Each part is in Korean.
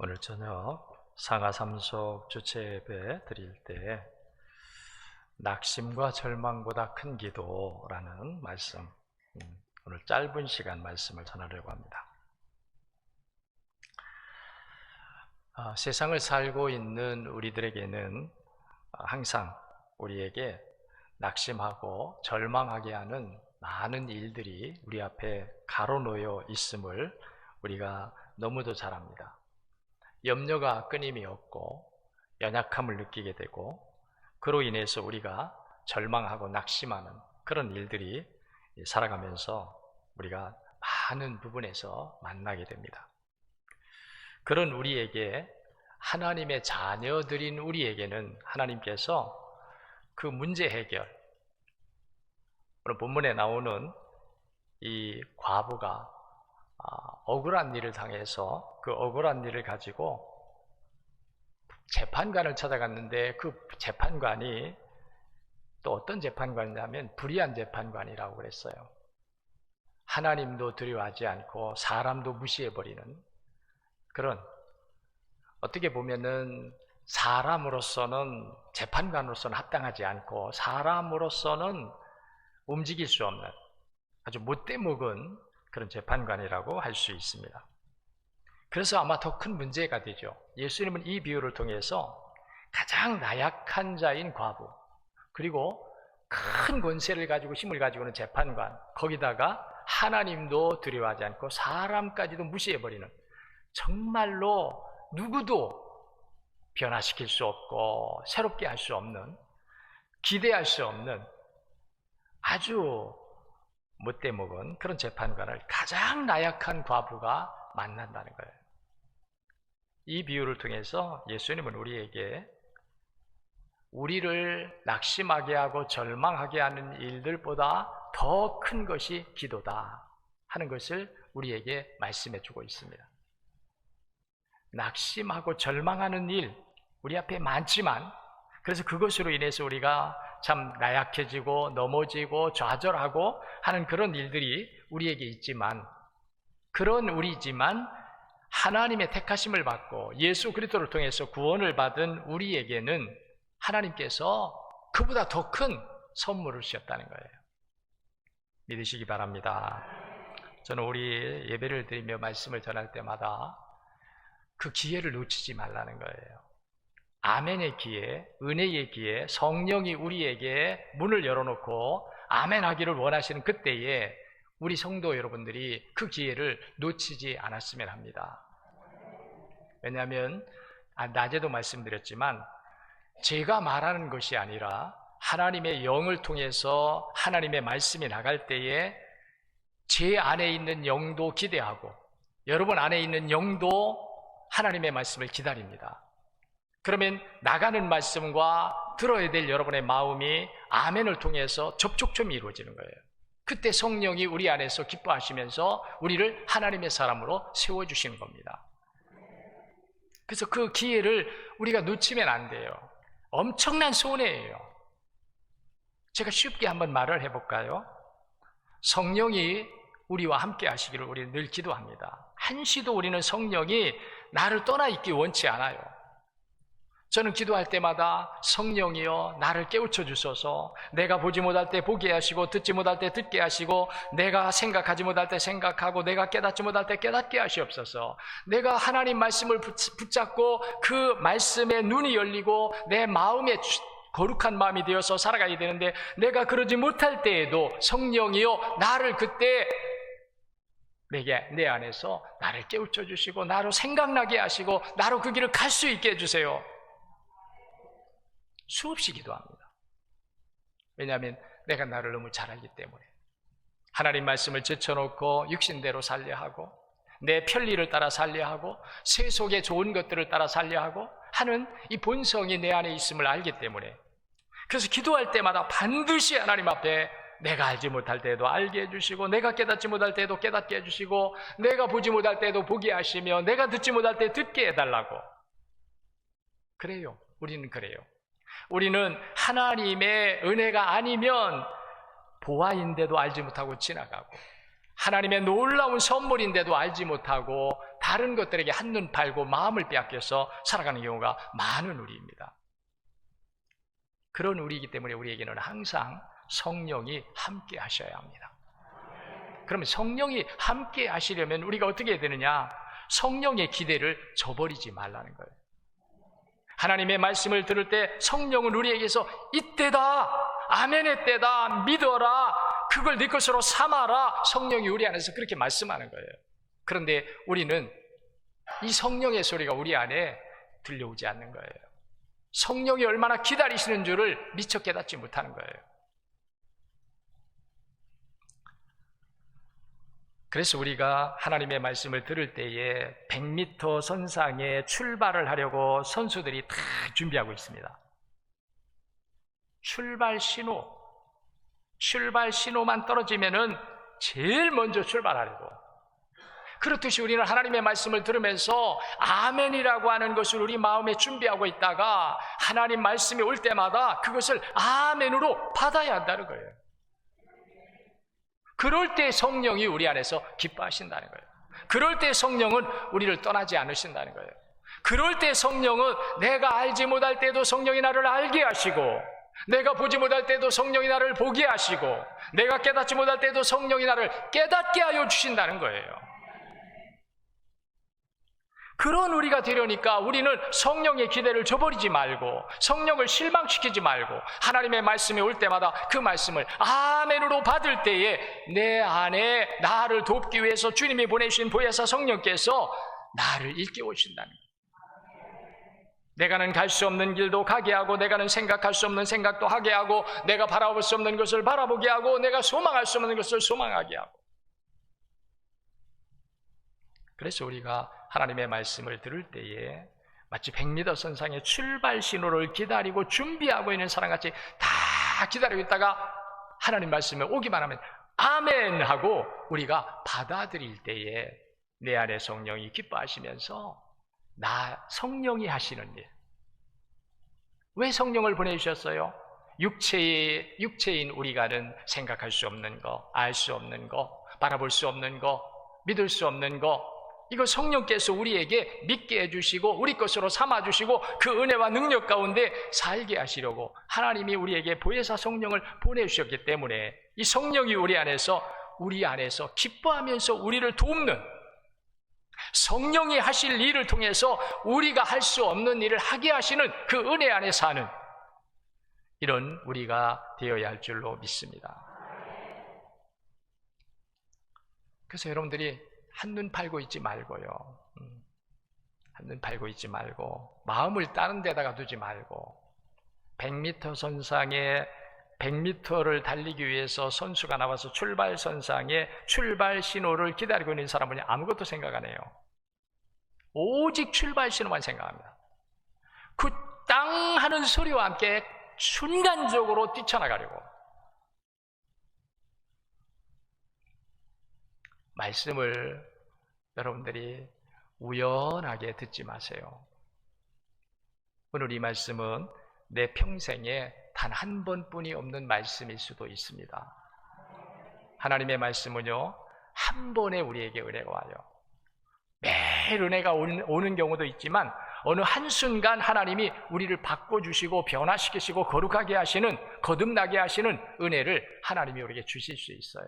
오늘 저녁 상하삼속 주체 예배 드릴 때 낙심과 절망보다 큰 기도라는 말씀, 오늘 짧은 시간 말씀을 전하려고 합니다. 세상을 살고 있는 우리들에게는 항상 우리에게 낙심하고 절망하게 하는 많은 일들이 우리 앞에 가로놓여 있음을 우리가 너무도 잘 압니다. 염려가 끊임이 없고 연약함을 느끼게 되고 그로 인해서 우리가 절망하고 낙심하는 그런 일들이 살아가면서 우리가 많은 부분에서 만나게 됩니다. 그런 우리에게, 하나님의 자녀들인 우리에게는 하나님께서 그 문제 해결, 오늘 본문에 나오는 이 과부가 억울한 일을 당해서 그 억울한 일을 가지고 재판관을 찾아갔는데 그 재판관이 또 어떤 재판관이냐면 불의한 재판관이라고 그랬어요. 하나님도 두려워하지 않고 사람도 무시해버리는 그런, 어떻게 보면은 사람으로서는, 재판관으로서는 합당하지 않고 사람으로서는 움직일 수 없는 아주 못돼 먹은 그런 재판관이라고 할 수 있습니다. 그래서 아마 더 큰 문제가 되죠. 예수님은 이 비유를 통해서 가장 나약한 자인 과부, 그리고 큰 권세를 가지고 힘을 가지고 있는 재판관, 거기다가 하나님도 두려워하지 않고 사람까지도 무시해버리는, 정말로 누구도 변화시킬 수 없고 새롭게 할 수 없는, 기대할 수 없는 아주 못돼 먹은 그런 재판관을 가장 나약한 과부가 만난다는 거예요. 이 비유를 통해서 예수님은 우리에게 우리를 낙심하게 하고 절망하게 하는 일들보다 더 큰 것이 기도다 하는 것을 우리에게 말씀해 주고 있습니다. 낙심하고 절망하는 일, 우리 앞에 많지만, 그래서 그것으로 인해서 우리가 참 나약해지고 넘어지고 좌절하고 하는 그런 일들이 우리에게 있지만, 그런 우리지만 하나님의 택하심을 받고 예수 그리스도를 통해서 구원을 받은 우리에게는 하나님께서 그보다 더 큰 선물을 주셨다는 거예요. 믿으시기 바랍니다. 저는 우리 예배를 드리며 말씀을 전할 때마다 그 기회를 놓치지 말라는 거예요. 아멘의 기회, 은혜의 기회, 성령이 우리에게 문을 열어놓고 아멘 하기를 원하시는 그때에 우리 성도 여러분들이 그 기회를 놓치지 않았으면 합니다. 왜냐하면 낮에도 말씀드렸지만 제가 말하는 것이 아니라 하나님의 영을 통해서 하나님의 말씀이 나갈 때에 제 안에 있는 영도 기대하고 여러분 안에 있는 영도 하나님의 말씀을 기다립니다. 그러면 나가는 말씀과 들어야 될 여러분의 마음이 아멘을 통해서 접촉점이 이루어지는 거예요. 그때 성령이 우리 안에서 기뻐하시면서 우리를 하나님의 사람으로 세워주시는 겁니다. 그래서 그 기회를 우리가 놓치면 안 돼요. 엄청난 손해예요. 제가 쉽게 한번 말을 해볼까요? 성령이 우리와 함께 하시기를 우리는 늘 기도합니다. 한시도 우리는 성령이 나를 떠나 있기 원치 않아요. 저는 기도할 때마다 성령이여 나를 깨우쳐 주소서, 내가 보지 못할 때 보게 하시고 듣지 못할 때 듣게 하시고 내가 생각하지 못할 때 생각하고 내가 깨닫지 못할 때 깨닫게 하시옵소서. 내가 하나님 말씀을 붙잡고 그 말씀에 눈이 열리고 내 마음에 거룩한 마음이 되어서 살아가야 되는데 내가 그러지 못할 때에도 성령이여 나를 그때 내 안에서 나를 깨우쳐 주시고 나로 생각나게 하시고 나로 그 길을 갈 수 있게 해주세요. 수없이 기도합니다. 왜냐하면 내가 나를 너무 잘 알기 때문에. 하나님 말씀을 제쳐놓고 육신대로 살려 하고 내 편리를 따라 살려 하고 세속의 좋은 것들을 따라 살려 하고 하는 이 본성이 내 안에 있음을 알기 때문에, 그래서 기도할 때마다 반드시 하나님 앞에 내가 알지 못할 때에도 알게 해주시고 내가 깨닫지 못할 때에도 깨닫게 해주시고 내가 보지 못할 때에도 보게 하시며 내가 듣지 못할 때 듣게 해달라고. 그래요. 우리는 그래요. 우리는 하나님의 은혜가 아니면 보아인데도 알지 못하고 지나가고 하나님의 놀라운 선물인데도 알지 못하고 다른 것들에게 한눈 팔고 마음을 빼앗겨서 살아가는 경우가 많은 우리입니다. 그런 우리이기 때문에 우리에게는 항상 성령이 함께 하셔야 합니다. 그러면 성령이 함께 하시려면 우리가 어떻게 해야 되느냐? 성령의 기대를 저버리지 말라는 거예요. 하나님의 말씀을 들을 때 성령은 우리에게서 이때다, 아멘의 때다, 믿어라, 그걸 네 것으로 삼아라, 성령이 우리 안에서 그렇게 말씀하는 거예요. 그런데 우리는 이 성령의 소리가 우리 안에 들려오지 않는 거예요. 성령이 얼마나 기다리시는 줄을 미처 깨닫지 못하는 거예요. 그래서 우리가 하나님의 말씀을 들을 때에 100m 선상에 출발을 하려고 선수들이 다 준비하고 있습니다. 출발 신호만 떨어지면은 제일 먼저 출발하려고. 그렇듯이 우리는 하나님의 말씀을 들으면서 아멘이라고 하는 것을 우리 마음에 준비하고 있다가 하나님 말씀이 올 때마다 그것을 아멘으로 받아야 한다는 거예요. 그럴 때 성령이 우리 안에서 기뻐하신다는 거예요. 그럴 때 성령은 우리를 떠나지 않으신다는 거예요. 그럴 때 성령은 내가 알지 못할 때도 성령이 나를 알게 하시고, 내가 보지 못할 때도 성령이 나를 보게 하시고, 내가 깨닫지 못할 때도 성령이 나를 깨닫게 하여 주신다는 거예요. 그런 우리가 되려니까 우리는 성령의 기대를 저버리지 말고, 성령을 실망시키지 말고, 하나님의 말씀이 올 때마다 그 말씀을 아멘으로 받을 때에 내 안에 나를 돕기 위해서 주님이 보내주신 보혜사 성령께서 나를 일깨우신다는 거예요. 내가는 갈 수 없는 길도 가게 하고, 내가는 생각할 수 없는 생각도 하게 하고, 내가 바라볼 수 없는 것을 바라보게 하고, 내가 소망할 수 없는 것을 소망하게 하고. 그래서 우리가 하나님의 말씀을 들을 때에 마치 100m 선상의 출발 신호를 기다리고 준비하고 있는 사람같이 다 기다리고 있다가 하나님 말씀에 오기만 하면 아멘 하고 우리가 받아들일 때에 내 안에 성령이 기뻐하시면서 성령이 하시는 일. 왜 성령을 보내주셨어요? 육체인 우리가는 생각할 수 없는 거, 알 수 없는 거, 바라볼 수 없는 거, 믿을 수 없는 거, 이거 성령께서 우리에게 믿게 해주시고 우리 것으로 삼아주시고 그 은혜와 능력 가운데 살게 하시려고 하나님이 우리에게 보혜사 성령을 보내주셨기 때문에 이 성령이 우리 안에서 기뻐하면서 우리를 돕는, 성령이 하실 일을 통해서 우리가 할 수 없는 일을 하게 하시는 그 은혜 안에 사는 이런 우리가 되어야 할 줄로 믿습니다. 그래서 여러분들이 한눈 팔고 있지 말고요. 한눈 팔고 있지 말고 마음을 다른 데다가 두지 말고 100m 선상에 100m를 달리기 위해서 선수가 나와서 출발 선상에 출발 신호를 기다리고 있는 사람은 아무것도 생각 안 해요. 오직 출발 신호만 생각합니다. 그 땅 하는 소리와 함께 순간적으로 뛰쳐나가려고. 말씀을 여러분들이 우연하게 듣지 마세요. 오늘 이 말씀은 내 평생에 단 한 번뿐이 없는 말씀일 수도 있습니다. 하나님의 말씀은요, 한 번에 우리에게 은혜가 와요. 매일 은혜가 오는 경우도 있지만 어느 한순간 하나님이 우리를 바꿔주시고 변화시키시고 거룩하게 하시는, 거듭나게 하시는 은혜를 하나님이 우리에게 주실 수 있어요.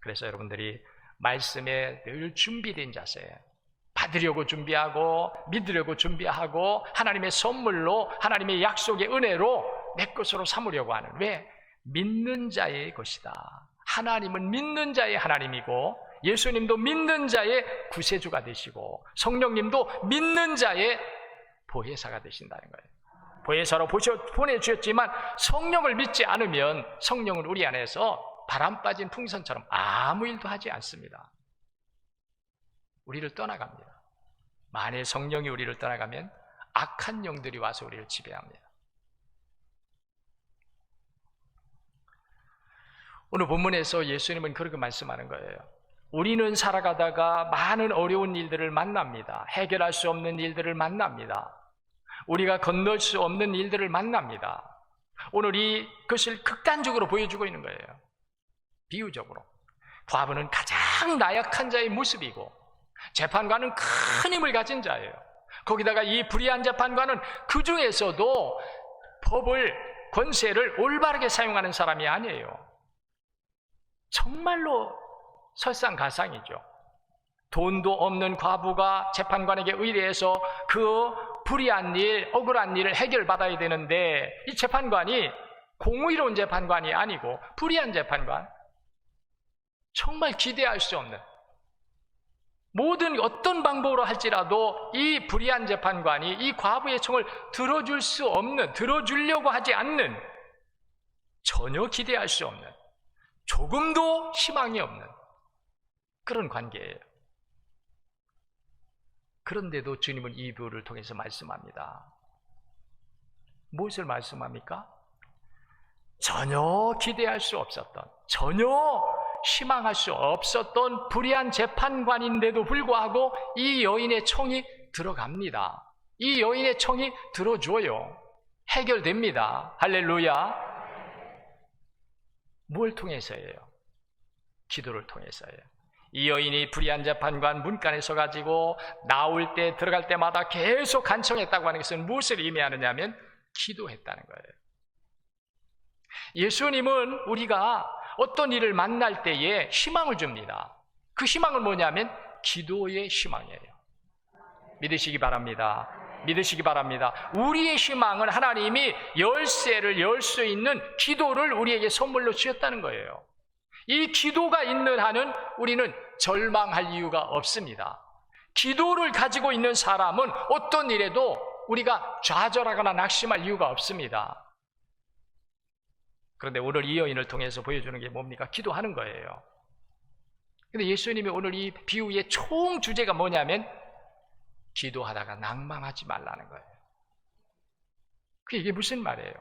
그래서 여러분들이 말씀에 늘 준비된 자세, 받으려고 준비하고 믿으려고 준비하고 하나님의 선물로, 하나님의 약속의 은혜로 내 것으로 삼으려고 하는, 왜? 믿는 자의 것이다. 하나님은 믿는 자의 하나님이고 예수님도 믿는 자의 구세주가 되시고 성령님도 믿는 자의 보혜사가 되신다는 거예요. 보혜사로 보내주셨지만 성령을 믿지 않으면 성령은 우리 안에서 바람 빠진 풍선처럼 아무 일도 하지 않습니다. 우리를 떠나갑니다. 만일 성령이 우리를 떠나가면 악한 영들이 와서 우리를 지배합니다. 오늘 본문에서 예수님은 그렇게 말씀하는 거예요. 우리는 살아가다가 많은 어려운 일들을 만납니다. 해결할 수 없는 일들을 만납니다. 우리가 건널 수 없는 일들을 만납니다. 오늘 그것을 극단적으로 보여주고 있는 거예요. 비유적으로 과부는 가장 나약한 자의 모습이고 재판관은 큰 힘을 가진 자예요. 거기다가 이 불의한 재판관은 그 중에서도 법을, 권세를 올바르게 사용하는 사람이 아니에요. 정말로 설상가상이죠. 돈도 없는 과부가 재판관에게 의뢰해서 그 불의한 일, 억울한 일을 해결받아야 되는데 이 재판관이 공의로운 재판관이 아니고 불의한 재판관, 정말 기대할 수 없는, 모든 어떤 방법으로 할지라도 이 불의한 재판관이 이 과부의 청을 들어줄 수 없는, 들어주려고 하지 않는, 전혀 기대할 수 없는, 조금도 희망이 없는 그런 관계예요. 그런데도 주님은 이 비유를 통해서 말씀합니다. 무엇을 말씀합니까? 전혀 기대할 수 없었던, 전혀 희망할 수 없었던 불의한 재판관인데도 불구하고 이 여인의 청이 들어갑니다. 이 여인의 청이 들어줘요. 해결됩니다. 할렐루야. 뭘 통해서예요? 기도를 통해서예요. 이 여인이 불의한 재판관 문간에 서가지고 나올 때, 들어갈 때마다 계속 간청했다고 하는 것은 무엇을 의미하느냐 하면 기도했다는 거예요. 예수님은 우리가 어떤 일을 만날 때에 희망을 줍니다. 그 희망은 뭐냐면 기도의 희망이에요. 믿으시기 바랍니다. 믿으시기 바랍니다. 우리의 희망은 하나님이 열쇠를 열 수 있는 기도를 우리에게 선물로 주셨다는 거예요. 이 기도가 있는 한은 우리는 절망할 이유가 없습니다. 기도를 가지고 있는 사람은 어떤 일에도 우리가 좌절하거나 낙심할 이유가 없습니다. 그런데 오늘 이 여인을 통해서 보여주는 게 뭡니까? 기도하는 거예요. 그런데 예수님이 오늘 이 비유의 총 주제가 뭐냐면 기도하다가 낭망하지 말라는 거예요. 이게 무슨 말이에요?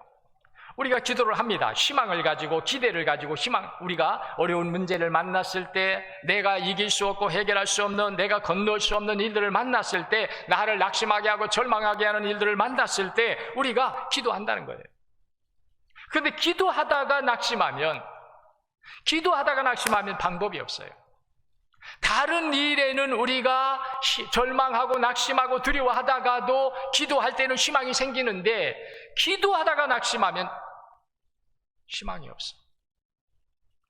우리가 기도를 합니다. 희망을 가지고, 기대를 가지고, 우리가 어려운 문제를 만났을 때, 내가 이길 수 없고 해결할 수 없는, 내가 건널 수 없는 일들을 만났을 때, 나를 낙심하게 하고 절망하게 하는 일들을 만났을 때 우리가 기도한다는 거예요. 그런데 기도하다가 낙심하면 방법이 없어요. 다른 일에는 우리가 절망하고 낙심하고 두려워하다가도 기도할 때는 희망이 생기는데 기도하다가 낙심하면 희망이 없어.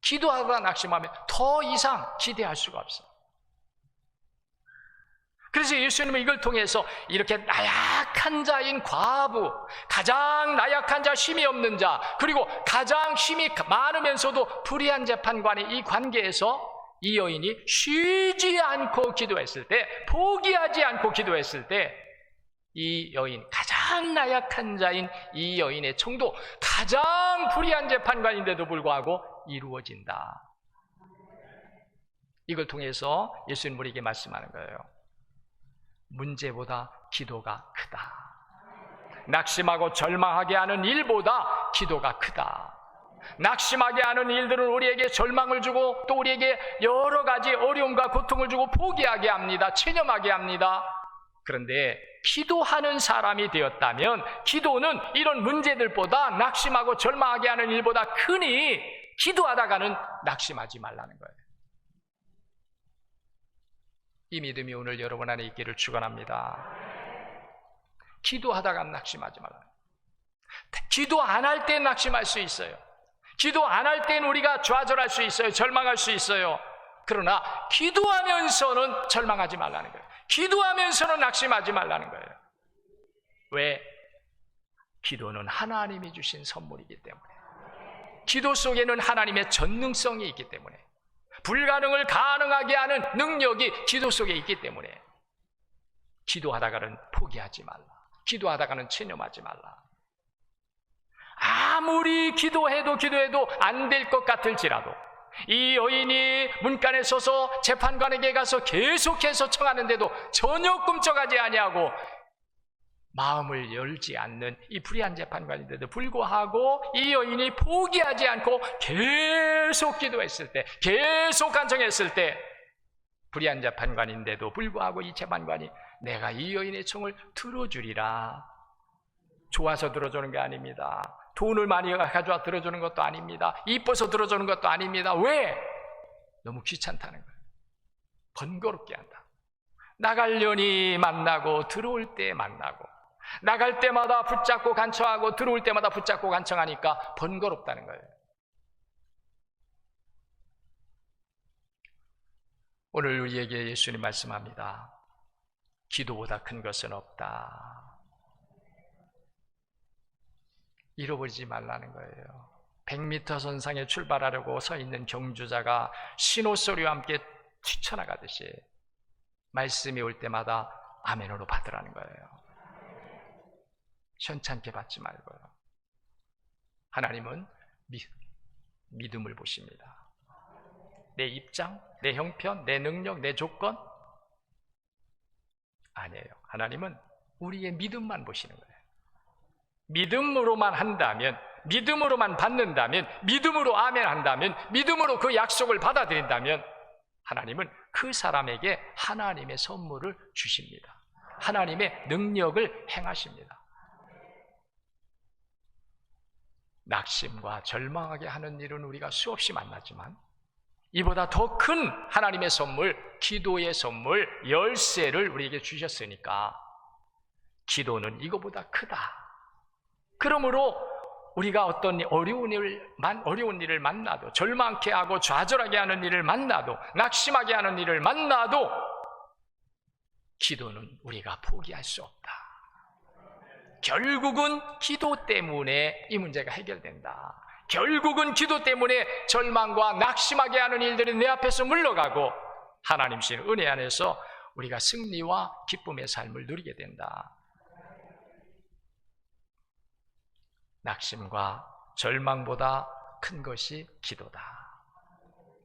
기도하다가 낙심하면 더 이상 기대할 수가 없어. 그래서 예수님은 이걸 통해서 이렇게 나약한 자인 과부, 가장 나약한 자, 힘이 없는 자, 그리고 가장 힘이 많으면서도 불의한 재판관의 이 관계에서 이 여인이 쉬지 않고 기도했을 때, 포기하지 않고 기도했을 때 이 여인, 가장 나약한 자인 이 여인의 청도 가장 불의한 재판관인데도 불구하고 이루어진다. 이걸 통해서 예수님 우리에게 말씀하는 거예요. 문제보다 기도가 크다. 낙심하고 절망하게 하는 일보다 기도가 크다. 낙심하게 하는 일들은 우리에게 절망을 주고 또 우리에게 여러 가지 어려움과 고통을 주고 포기하게 합니다. 체념하게 합니다. 그런데 기도하는 사람이 되었다면 기도는 이런 문제들보다, 낙심하고 절망하게 하는 일보다 크니 기도하다가는 낙심하지 말라는 거예요. 이 믿음이 오늘 여러분 안에 있기를 축원합니다. 기도하다가 낙심하지 말라. 기도 안 할 때 낙심할 수 있어요. 기도 안 할 땐 우리가 좌절할 수 있어요. 절망할 수 있어요. 그러나 기도하면서는 절망하지 말라는 거예요. 기도하면서는 낙심하지 말라는 거예요. 왜? 기도는 하나님이 주신 선물이기 때문에, 기도 속에는 하나님의 전능성이 있기 때문에, 불가능을 가능하게 하는 능력이 기도 속에 있기 때문에 기도하다가는 포기하지 말라. 기도하다가는 체념하지 말라. 아무리 기도해도 안 될 것 같을지라도 이 여인이 문간에 서서 재판관에게 가서 계속해서 청하는데도 전혀 꿈쩍하지 아니하고 마음을 열지 않는 이 불의한 재판관인데도 불구하고 이 여인이 포기하지 않고 계속 기도했을 때, 계속 간청했을 때, 불의한 재판관인데도 불구하고 이 재판관이 내가 이 여인의 청을 들어주리라. 좋아서 들어주는 게 아닙니다. 돈을 많이 가져와 들어주는 것도 아닙니다. 이뻐서 들어주는 것도 아닙니다. 왜? 너무 귀찮다는 거예요. 번거롭게 한다. 나가려니 만나고 들어올 때 만나고, 나갈 때마다 붙잡고 간청하고 들어올 때마다 붙잡고 간청하니까 번거롭다는 거예요. 오늘 우리에게 예수님 말씀합니다. 기도보다 큰 것은 없다. 잃어버리지 말라는 거예요. 100m 선상에 출발하려고 서 있는 경주자가 신호소리와 함께 뛰쳐나가듯이 말씀이 올 때마다 아멘으로 받으라는 거예요. 현찮게 받지 말고요. 하나님은 믿음을 보십니다. 내 입장, 내 형편, 내 능력, 내 조건 아니에요. 하나님은 우리의 믿음만 보시는 거예요. 믿음으로만 한다면, 믿음으로만 받는다면, 믿음으로 아멘 한다면, 믿음으로 그 약속을 받아들인다면 하나님은 그 사람에게 하나님의 선물을 주십니다. 하나님의 능력을 행하십니다. 낙심과 절망하게 하는 일은 우리가 수없이 만나지만 이보다 더 큰 하나님의 선물, 기도의 선물, 열쇠를 우리에게 주셨으니까 기도는 이거보다 크다. 그러므로 우리가 어떤 어려운 일을 만나도, 절망케 하고 좌절하게 하는 일을 만나도, 낙심하게 하는 일을 만나도 기도는 우리가 포기할 수 없다. 결국은 기도 때문에 이 문제가 해결된다. 결국은 기도 때문에 절망과 낙심하게 하는 일들이 내 앞에서 물러가고 하나님 신 은혜 안에서 우리가 승리와 기쁨의 삶을 누리게 된다. 낙심과 절망보다 큰 것이 기도다.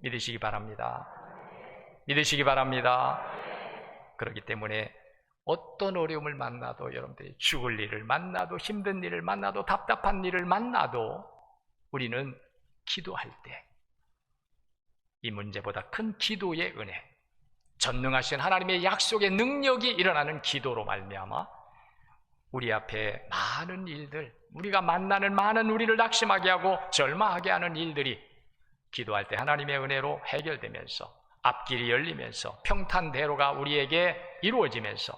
믿으시기 바랍니다. 믿으시기 바랍니다. 그렇기 때문에 어떤 어려움을 만나도, 여러분들이 죽을 일을 만나도, 힘든 일을 만나도, 답답한 일을 만나도 우리는 기도할 때 이 문제보다 큰 기도의 은혜, 전능하신 하나님의 약속의 능력이 일어나는 기도로 말미암아 우리 앞에 많은 일들, 우리가 만나는 많은 우리를 낙심하게 하고 절망하게 하는 일들이 기도할 때 하나님의 은혜로 해결되면서 앞길이 열리면서 평탄대로가 우리에게 이루어지면서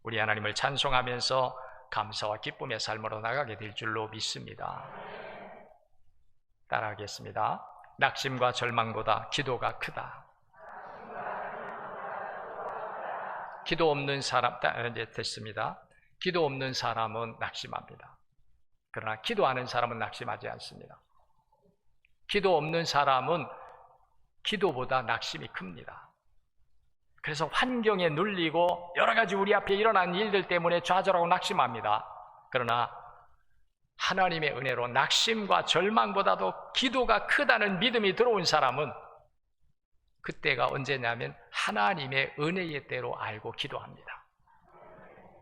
우리 하나님을 찬송하면서 감사와 기쁨의 삶으로 나가게 될 줄로 믿습니다. 따라하겠습니다. 낙심과 절망보다 기도가 크다. 기도 없는 사람, 이제 됐습니다. 기도 없는 사람은 낙심합니다. 그러나 기도하는 사람은 낙심하지 않습니다. 기도 없는 사람은 기도보다 낙심이 큽니다. 그래서 환경에 눌리고 여러 가지 우리 앞에 일어난 일들 때문에 좌절하고 낙심합니다. 그러나 하나님의 은혜로 낙심과 절망보다도 기도가 크다는 믿음이 들어온 사람은 그때가 언제냐면 하나님의 은혜의 때로 알고 기도합니다.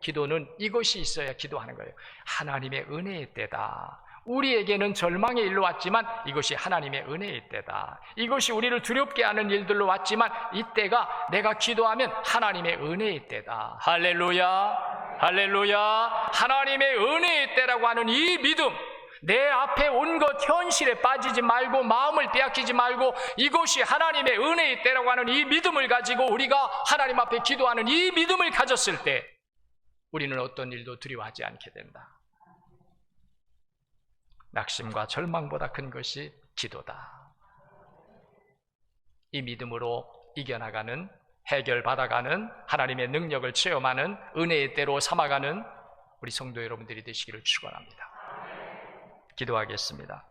기도는 이것이 있어야 기도하는 거예요. 하나님의 은혜의 때다. 우리에게는 절망의 일로 왔지만 이것이 하나님의 은혜의 때다. 이것이 우리를 두렵게 하는 일들로 왔지만 이때가 내가 기도하면 하나님의 은혜의 때다. 할렐루야, 할렐루야. 하나님의 은혜의 때라고 하는 이 믿음, 내 앞에 온 것 현실에 빠지지 말고 마음을 빼앗기지 말고 이것이 하나님의 은혜의 때라고 하는 이 믿음을 가지고 우리가 하나님 앞에 기도하는 이 믿음을 가졌을 때 우리는 어떤 일도 두려워하지 않게 된다. 낙심과 절망보다 큰 것이 기도다. 이 믿음으로 이겨나가는, 해결받아가는, 하나님의 능력을 체험하는, 은혜의 때로 삼아가는 우리 성도 여러분들이 되시기를 축원합니다. 기도하겠습니다.